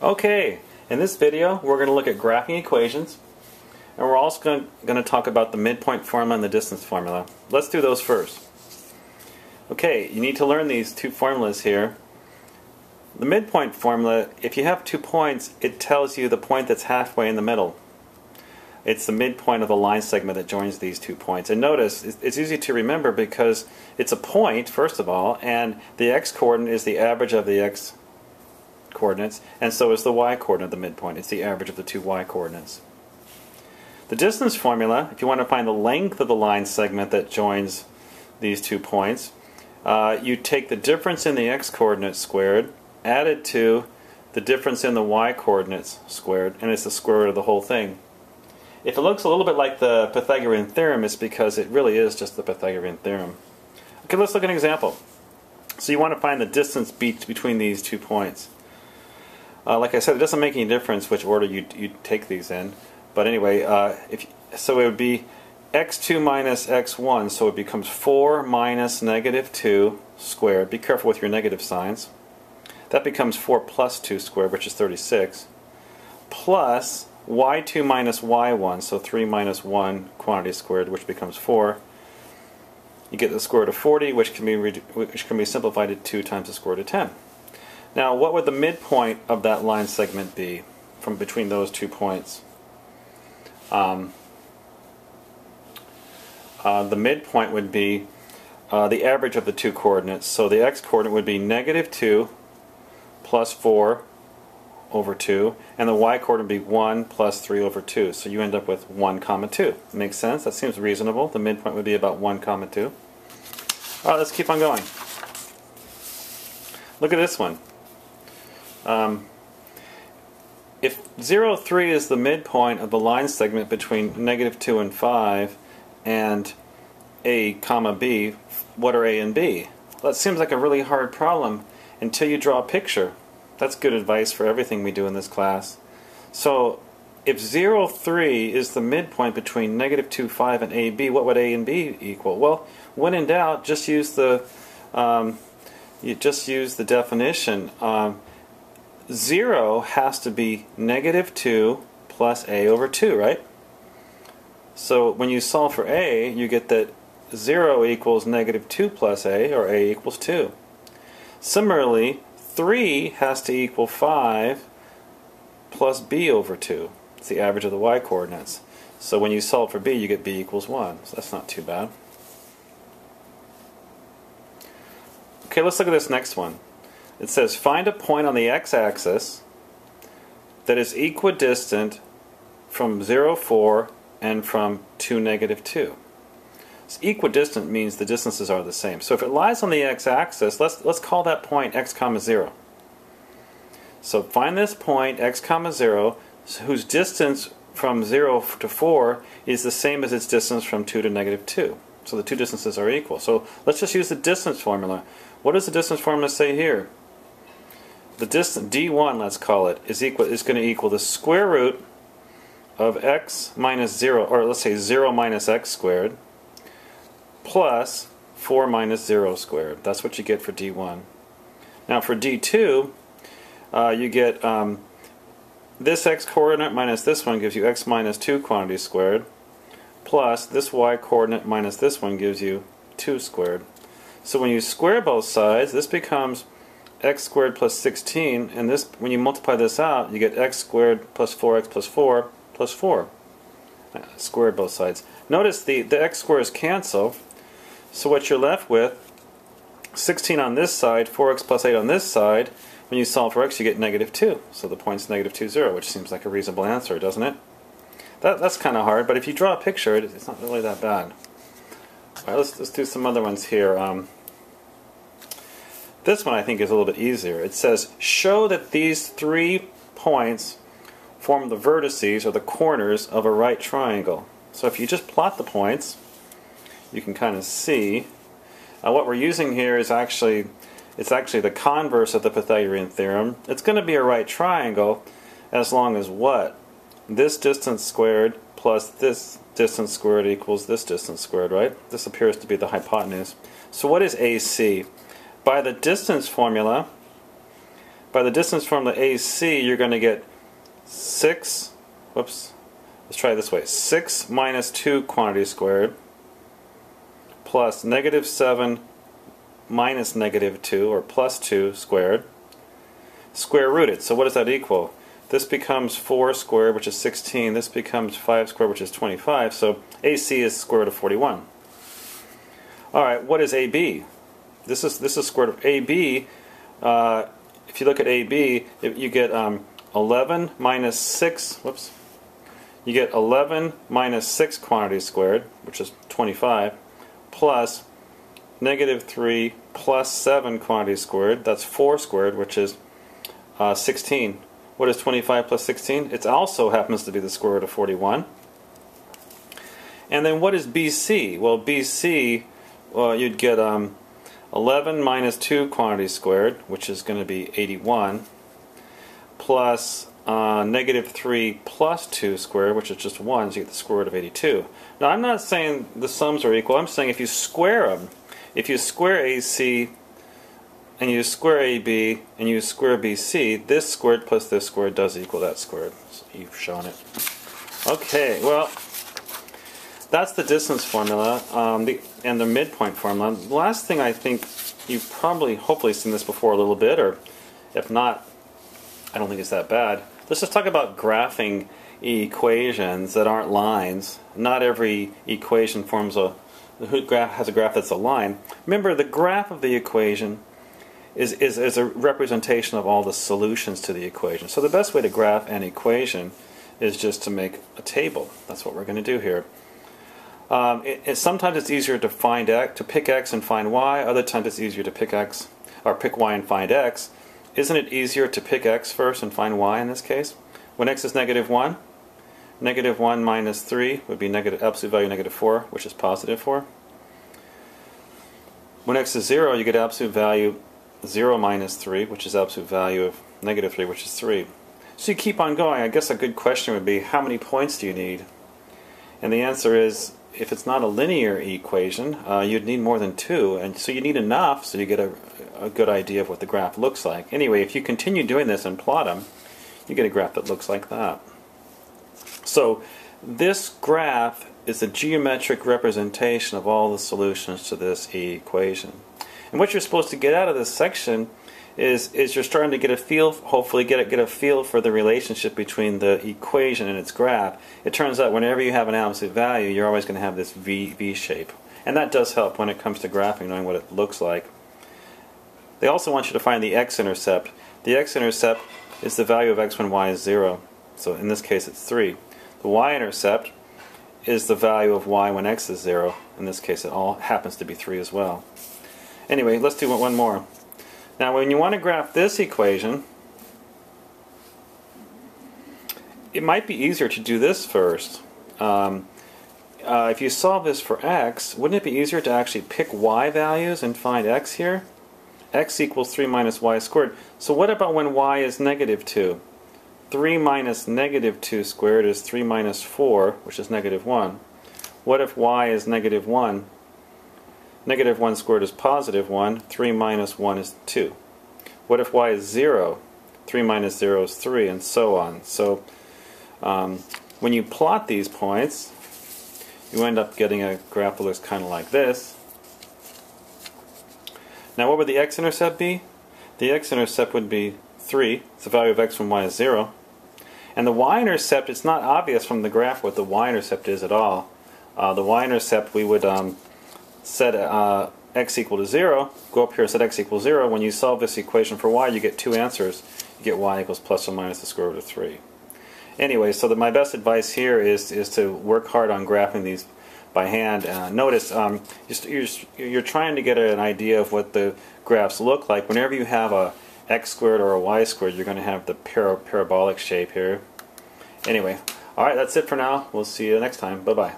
Okay, in this video we're going to look at graphing equations, and we're also going to talk about the midpoint formula and the distance formula. Let's do those first. Okay, you need to learn these two formulas here. The midpoint formula, if you have 2 points, it tells you the point that's halfway in the middle. It's the midpoint of the line segment that joins these 2 points. And notice, it's easy to remember because it's a point, first of all, and the x-coordinate is the average of the x coordinates, and so is the y-coordinate of the midpoint. It's the average of the 2 y-coordinates. The distance formula, if you want to find the length of the line segment that joins these 2 points, you take the difference in the x-coordinate squared, added to the difference in the y-coordinates squared, and it's the square root of the whole thing. If it looks a little bit like the Pythagorean theorem, it's because it really is just the Pythagorean theorem. Okay, let's look at an example. So you want to find the distance between these 2 points. Like I said, it doesn't make any difference which order you take these in. But anyway, so it would be x2 minus x1, so it becomes 4 minus negative 2 squared. Be careful with your negative signs. That becomes 4 plus 2 squared, which is 36, plus y2 minus y1, so 3 minus 1 quantity squared, which becomes 4. You get the square root of 40, which can be simplified to 2 times the square root of 10. Now, what would the midpoint of that line segment be from between those 2 points? The midpoint would be the average of the 2 coordinates. So the x-coordinate would be negative 2 plus 4 over 2, and the y-coordinate would be 1 plus 3 over 2. So you end up with 1 comma 2. Makes sense? That seems reasonable. The midpoint would be about 1 comma 2. Alright, let's keep on going. Look at this one. If 0, 3 is the midpoint of the line segment between negative 2 and 5 and a comma b, what are a and b? Well, that seems like a really hard problem until you draw a picture. That's good advice for everything we do in this class. So if 0, 3 is the midpoint between negative 2, 5 and a, b, what would a and b equal? Well, when in doubt, just use the definition. 0 has to be negative 2 plus a over 2, right? So when you solve for a, you get that 0 equals negative 2 plus a, or a equals 2. Similarly, 3 has to equal 5 plus b over 2. It's the average of the y-coordinates. So when you solve for b, you get b equals 1. So that's not too bad. Okay, let's look at this next one. It says, find a point on the x-axis that is equidistant from 0, 4 and from 2, negative 2. So equidistant means the distances are the same. So if it lies on the x-axis, let's call that point x comma 0. So find this point x comma 0 whose distance from 0 to 4 is the same as its distance from 2 to negative 2. So the two distances are equal. So let's just use the distance formula. What does the distance formula say here? The distance, d1, let's call it, is going to equal the square root of x minus 0, or let's say 0 minus x squared, plus 4 minus 0 squared. That's what you get for d1. Now for d2, you get this x-coordinate minus this one gives you x minus 2 quantity squared, plus this y-coordinate minus this one gives you 2 squared. So when you square both sides, this becomes x squared plus 16, and this, when you multiply this out, you get x squared plus 4x plus 4 plus 4. Squared both sides. Notice the x squares cancel, so what you're left with, 16 on this side, 4x plus 8 on this side. When you solve for x, you get negative 2. So the point's negative 2, 0, which seems like a reasonable answer, doesn't it? That's kind of hard, but if you draw a picture, it's not really that bad. Alright, let's do some other ones here. This one I think is a little bit easier. It says, show that these 3 points form the vertices, or the corners, of a right triangle. So if you just plot the points, you can kind of see. What we're using here is actually the converse of the Pythagorean theorem. It's going to be a right triangle as long as what? This distance squared plus this distance squared equals this distance squared, right? This appears to be the hypotenuse. So what is AC? By the distance formula, by the distance formula AC, you're going to get 6, whoops, let's try it this way, 6 minus 2 quantity squared plus negative 7 minus negative 2, or plus 2 squared, square rooted. So what does that equal? This becomes 4 squared, which is 16. This becomes 5 squared, which is 25. So AC is square root of 41. All right, what is AB? This is square root of AB. If you look at AB, you get 11 minus 6. Whoops. You get 11 minus 6 quantity squared, which is 25, plus negative 3 plus 7 quantity squared. That's 4 squared, which is 16. What is 25 plus 16? It also happens to be the square root of 41. And then what is BC? Well, BC, you'd get 11 minus 2 quantity squared, which is going to be 81, plus negative 3 plus 2 squared, which is just 1, so you get the square root of 82. Now, I'm not saying the sums are equal. I'm saying if you square them, if you square AC and you square AB and you square BC, this squared plus this squared does equal that squared. So you've shown it. Okay, well, that's the distance formula and the midpoint formula. The last thing, I think you've probably, hopefully seen this before a little bit, or if not, I don't think it's that bad. Let's just talk about graphing equations that aren't lines. Not every equation forms has a graph that's a line. Remember, the graph of the equation is a representation of all the solutions to the equation. So the best way to graph an equation is just to make a table. That's what we're going to do here. Sometimes it's easier to pick x and find y. Other times it's easier to pick x or pick y and find x. Isn't it easier to pick x first and find y in this case? When x is negative 1, negative 1 minus 3 would be absolute value negative 4, which is positive 4. When x is 0, you get absolute value 0 minus 3, which is absolute value of negative 3, which is 3. So you keep on going. I guess a good question would be, how many points do you need? And the answer is, if it's not a linear equation, you'd need more than 2, and so you need enough so you get a good idea of what the graph looks like. Anyway, if you continue doing this and plot them, you get a graph that looks like that. So this graph is a geometric representation of all the solutions to this equation. And what you're supposed to get out of this section is you're starting to get a feel, hopefully get a feel for the relationship between the equation and its graph. It turns out whenever you have an absolute value, you're always going to have this V shape. And that does help when it comes to graphing, knowing what it looks like. They also want you to find the x-intercept. The x-intercept is the value of x when y is 0. So in this case it's 3. The y-intercept is the value of y when x is 0. In this case it all happens to be 3 as well. Anyway, let's do one more. Now when you want to graph this equation, it might be easier to do this first. If you solve this for x, wouldn't it be easier to actually pick y values and find x here? X equals 3 minus y squared. So what about when y is negative 2? 3 minus negative 2 squared is 3 minus 4, which is negative 1. What if y is negative 1? Negative 1 squared is positive 1. 3 minus 1 is 2. What if y is 0? 3 minus 0 is 3, and so on. So when you plot these points, you end up getting a graph that looks kind of like this. Now what would the x-intercept be? The x-intercept would be 3. It's the value of x when y is 0. And the y-intercept, it's not obvious from the graph what the y-intercept is at all. The y-intercept, we would set x equal to 0, go up here and set x equals 0. When you solve this equation for y, you get two answers. You get y equals plus or minus the square root of 3. Anyway, so my best advice here is to work hard on graphing these by hand. Notice you're trying to get an idea of what the graphs look like. Whenever you have a x squared or a y squared, you're going to have the parabolic shape here. Anyway, alright, that's it for now. We'll see you next time. Bye-bye.